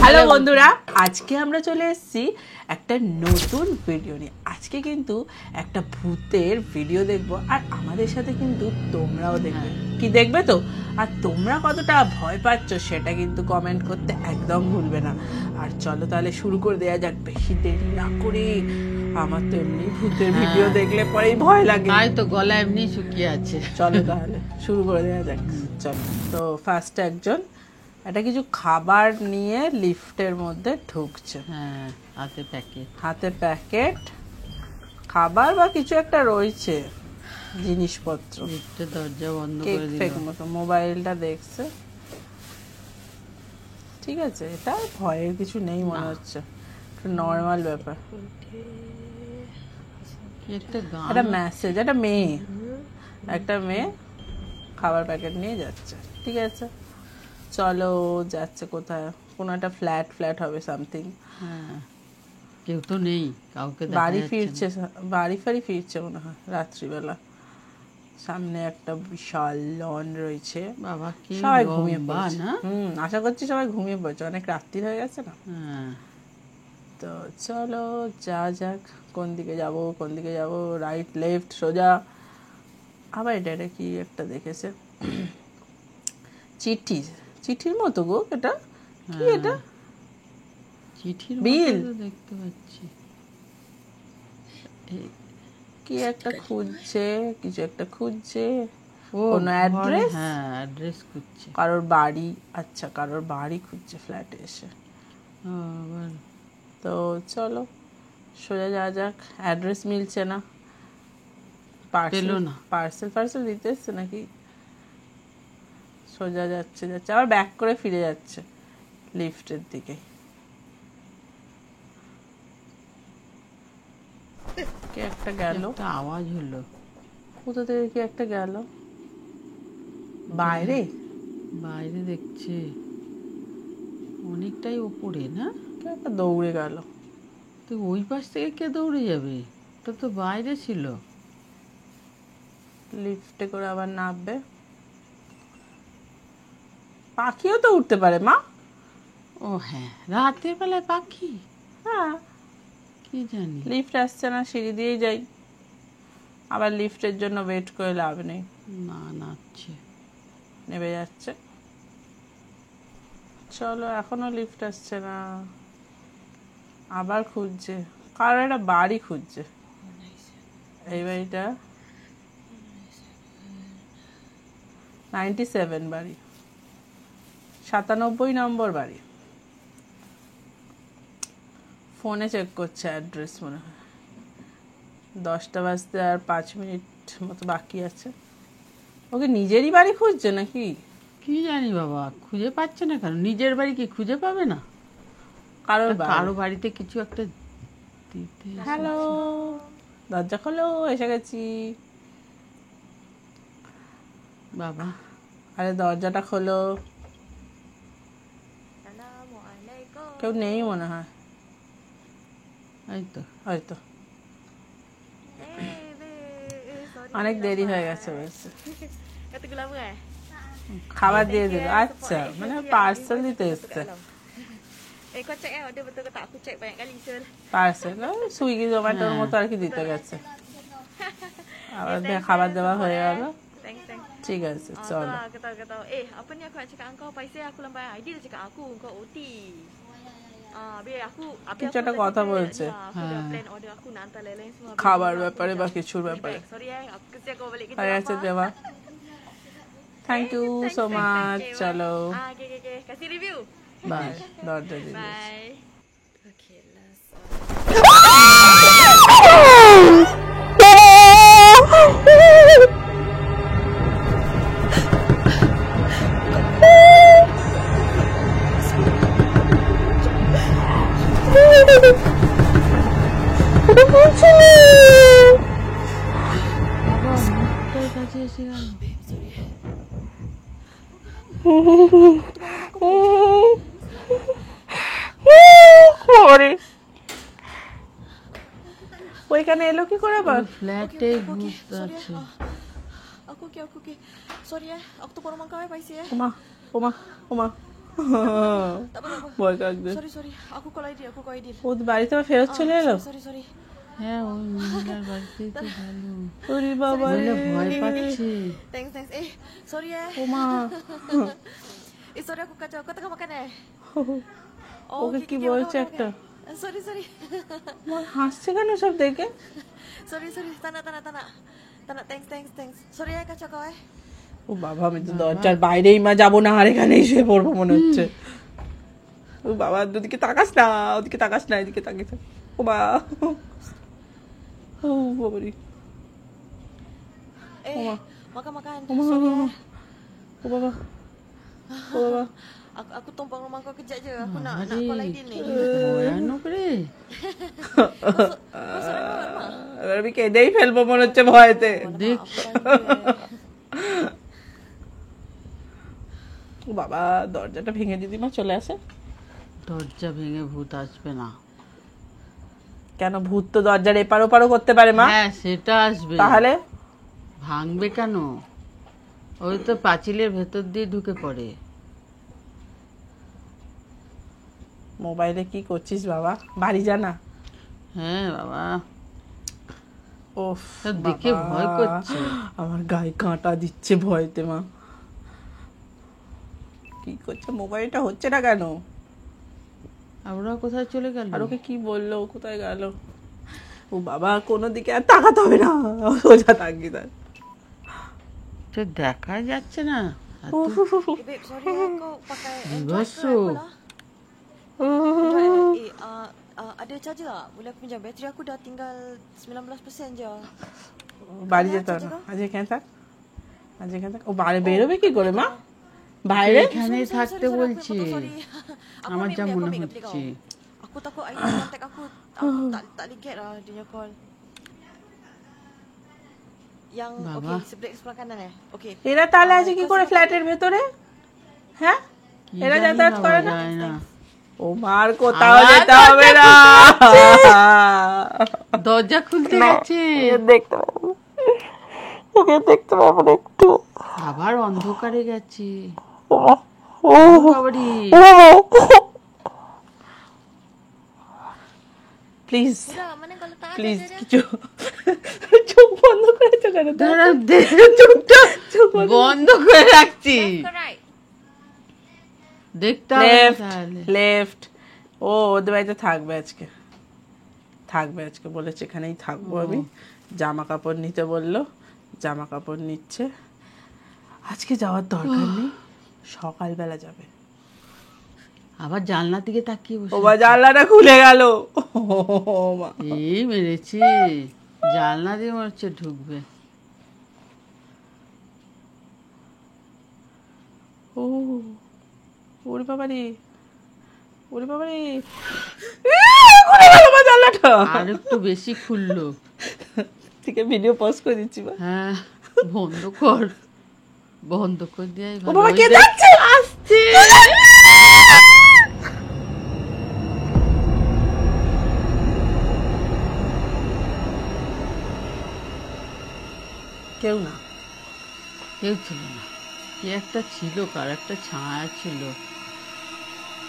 Hello বন্ধুরা, আজকে আমরা চলে এসেছি একটা নতুন ভিডিও নিয়ে। আজকে কিন্তু একটা ভূতের ভিডিও দেখবো, আর আমাদের সাথে কিন্তু তোমরাও দেখবে। কি দেখবে তো? আর তোমরা কতটা ভয় পাচ্ছ সেটা কিন্তু কমেন্ট করতে একদম ভুলবে না। আর চলো তাহলে শুরু করে দেওয়া যাক, বেশি দেরি না করে। আমার তো এমনি ভূতের ভিডিও দেখলে পরেই ভয় লাগে, তাই তো গলা এমনি শুকিয়ে আছে। চলো তাহলে শুরু করে দেওয়া যাক। চলো, তো ফার্স্ট একজন একটা কিছু খাবার নিয়ে লিফটের মধ্যে ঢুকছে। হ্যাঁ, হাতে প্যাকেট খাবার বা কিছু একটা রয়েছে, জিনিসপত্র। লিফটের দরজা বন্ধ কেক করে ফেক দিল। মতো মোবাইলটা দেখছে। ঠিক আছে, এটা ভয়ের কিছু নেই মনে হচ্ছে, নর্মাল ব্যাপার। কি একটা গান, একটা মেসেজ, একটা মেয়ে খাবার প্যাকেট নিয়ে যাচ্ছে। ঠিক আছে, চলো যাচ্ছে কোথায়, কোনো একটা ফ্ল্যাট হবে সামথিং। হ্যাঁ, কেউ তো নেই, কাউকে বাড়ি ফাড়ি ফিরছে মনে হয় রাত্রিবেলা। সামনে একটা বিশাল লন রয়েছে। বাবা কি সবাই ঘুমিয়ে লম্বা পড়েছে না? আশা করছি সবাই ঘুমিয়ে পড়ছে, অনেক রাত্রি হয়ে গেছে না। হ্যাঁ, তো চলো যা যাক, কোন দিকে যাব, রাইট লেফট সোজা। আবার এটা কি একটা দেখেছে, চিঠির মতো গো এটা। কি এটা? চিঠির বিল মতো তো দেখতে পাচ্ছি। কি একটা খুঁজছে, কিছু একটা খুঁজছে। ও কোনো অ্যাড্রেস? হ্যাঁ, অ্যাড্রেস খুঁজছে। কারোর বাড়ি, আচ্ছা কারোর বাড়ি খুঁজছে ফ্ল্যাটে এসে। আবার তো চলো সোজা যাওয়া যাক। অ্যাড্রেস মিলছে না, পেলো না। পার্সেল দিতে এসছে নাকি। সোজা যাচ্ছে আবার ব্যাক করে ফিরে যাচ্ছে লিফটের দিকে। কে একটা গেল, একটা আওয়াজ হলো। কোথা থেকে কি একটা গেল। বাইরে দেখছে, অনেকটাই ওপরে না। কে একটা দৌড়ে গেল। তো ওই পাশ থেকে কে দৌড়ে যাবে? তো তো বাইরে ছিল। লিফটে করে আবার নামবে। পাখিও তো উঠতে পারে মা। ও হ্যাঁ, রাতের বেলায় পাখি। হ্যাঁ, কি জানি। লিফট আসছে না, সিঁড়ি দিয়েই যাই। আবার লিফটের জন্য ওয়েট করে লাভ নেই, না, নাচছে। নেমে যাচ্ছে। চলো, এখনো লিফট আসছে না, আবার খুঁজছে। কারো একটা বাড়ি খুঁজছে। এই বাড়িটা 97 বাড়ি, 97 নম্বর বাড়ি। ফোনে চেক করছে অ্যাড্রেস, মনে হয় 10টা বাজতে আর 5 মিনিট মতো বাকি আছে। ওকে নিজেরই বাড়ি খুঁজছে নাকি? কি জানি বাবা, খুঁজে পাচ্ছে না কেন? নিজের বাড়ি কি খুঁজে পাবে না? কারো বাড়িতে কিছু একটা দিতে। হ্যালো, দরজা খোলো, এসে গেছি। বাবা, আরে দরজাটা খোলো, কেউ নেই মনে হয়, এই তো। হয়তো অনেক দেরি হয়ে গেছে। খাবার দিয়ে দিল, আচ্ছা মানে পার্সেল দিতে এসছে। পার্সেল সুইগি জোম্যাটোর মতো আর কি দিতে গেছে। আবার খাবার দেওয়া হয়ে গেল। ঠিক আছে, চলো। Apa ni aku nak cakap kau paisa aku lambai. Dia cakap aku kau OT. Biar aku কিছু একটা কথা বলছে aku dah plan order aku nak hantar lain-lain semua. খাবার ব্যাপারে বা কিছুর ব্যাপারে। Sorry aku kasi kau balik kerja. হয়ে গেছে দেওয়া। Thank you so much. চলো Okay. Kasih review. বাই। দরজা দিয়ে দিয়েছি। Bye. Okay, last বাবা, মুখটার কাছে এসে গেল। ওইখানে এলো কি করে আবার? ফ্ল্যাটে ভূত আছে। Aku okay. Sorry aku tu orang kau paisa. ওমা ওমা ওমা Tak apa, tak apa. ভয় কাকদের Sorry. Aku call Aidil, ও তো বাড়িতে আবার ফেরত চলে এলো Sorry. হ্যাঁ ওই মহিলার বাড়িতেই তো ভালো ওরে বাবা বলে রে ভয় পাচ্ছে Thanks. Sorry ও মা sorry aku kacau. Kau tengah makan ওকে okay, কি okay, বলছে makan. একটা Sorry. মা হাসছে কেন সব দেখে Sorry. Tak nak. Thanks. Sorry kacau kau ও বাবা আমি তো দরজার বাইরেই মা যাবো না আর এখানেই শুয়ে পড়বো মনে হচ্ছে ও বাবা ওদিকে তাকাস না এদিকে তাকিয়ে থাক ও বা ও বাবারি Makan. ও মা Sorry ও বাবা ও বাবা Aku tumpang rumah kau kejap je. Aku nak call Aidil ni. ভয়ানক রে এবার আমি কেঁদেই ফেলবো মনে হচ্ছে ভয়েতে দেখ ও বাবা দরজাটা ভেঙে দিদি মা চলে আসে দরজা ভেঙে ভূত আসবে না কেন ভূত তো দরজার এপার ওপারও করতে পারে মা হ্যাঁ সেটা আসবে তাহলে ভাঙবে কেন ওই তো পাঁচিলের ভেতর দিয়ে ঢুকে পড়ে মোবাইলে কি করছিস বাবা বাড়ি জানা হ্যাঁ বাবা ওফ তা দেখে বাবা, ভয় করছে। আমার গায়ে কাঁটা দিচ্ছে ভয়তে মা কি করছে মোবাইলটা হচ্ছে না কেন ওরা কোথায় চলে গেল আর ওকে কি বললো কোথায় গেল ও বাবা কোনো দিকে আর তাকাতে হবে না সোজা তাকিয়ে তার তো দেখা যাচ্ছে না Babe, sorry kau pakai Android Biasa. ke Apple lah? Android, ada charger tak? Boleh aku pinjam? Bateri aku dah tinggal 19% je. বাড়ি যেতে হবে না আজ এখানে থাক ও বাইরে বেরোবে কি করে মা বাইরে এখানে থাকতে Sorry, বলছি aku sorry. Aku আমার ambil যা balik, মনে aku ambil kat হচ্ছে kau. Aku takut Aidil contact aku tak boleh get lah dia punya call. Yang Baba. okay, sebelah kanan Okay. এরা তাহলে আছে কি করে ফ্ল্যাটের ভেতরে হ্যাঁ কি এরা জানি যাতায়াত বাবা, করে না যায় না ও মার কোথাও আবার যেতে হবে না দরজা খুলতে গেছে দেখতে পাবো ওকে দেখতে পাবো না একটু আবার অন্ধকারে গেছে ও বাবারি please Sudah, mana kau letak please কিছু চোখ বন্ধ করেছো কেন দাঁড়া চোখটা বন্ধ করে রাখছি right. দেখতে হবে লেফট তাহলে লেফট ও ওদের বাড়িতে থাকবে আজকে বলেছে এখানেই থাকবো আমি জামা কাপড় নিতে বললো জামা কাপড় নিচ্ছে আজকে যাওয়ার দরকার নেই সকালবেলা যাবে আবার জানলার দিকে তাকিয়ে বসে ও বা জানলাটা খুলে গেল এই মেরেছি জানলা দিয়ে মনে হচ্ছে ঢুকবে ও ওরে বাবারে খুলে গেল মা জানলাটা আর একটু বেশি খুললো ঠিক আছে ভিডিও পজ করে দিচ্ছি মা হ্যাঁ বন্ধ করে দিয়ে ও বাবা কে যাচ্ছে আসছে কেউ না কেউ ছিল না কি একটা ছিল কার একটা ছায়া ছিল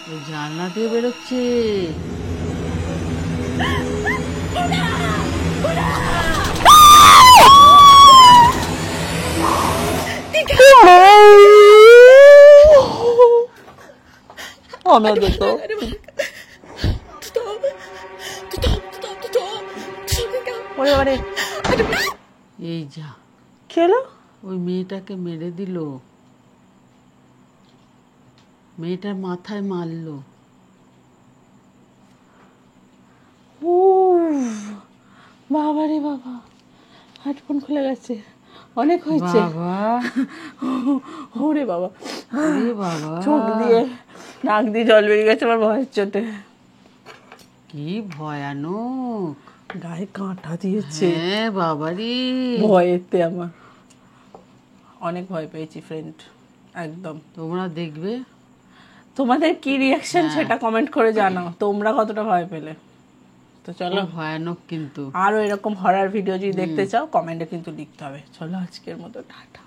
ওই জানলা দিয়ে বেরোচ্ছে আমি দেখো ওরে বাবারে এই যা খেলো ওই মেয়েটাকে মেরে দিল মেয়েটার মাথায় মারলো ও বাবা রে বাবা হেডফোন খুলে গেছে অনেক হয়েছে বাবা ওরে বাবা ওরে বাবা চোখ দিয়ে নাক দিয়ে জল বেরিয়ে গেছে আমার ভয়ের চোটে কি ভয়ানক গায়ে কাঁটা দিয়েছে হ্যাঁ বাবারি ভয়েতে আমার অনেক ভয় পেয়েছি ফ্রেন্ড একদম তোমরা দেখবে তোমাদের কি রিয়াকশন সেটা কমেন্ট করে জানাও তোমরা কতটা ভয় পেলে তো চলো ভয়ানক কিন্তু আরো এরকম হরার ভিডিও যদি দেখতে চাও কমেন্টে কিন্তু লিখতে হবে চলো আজকের মতো টাটা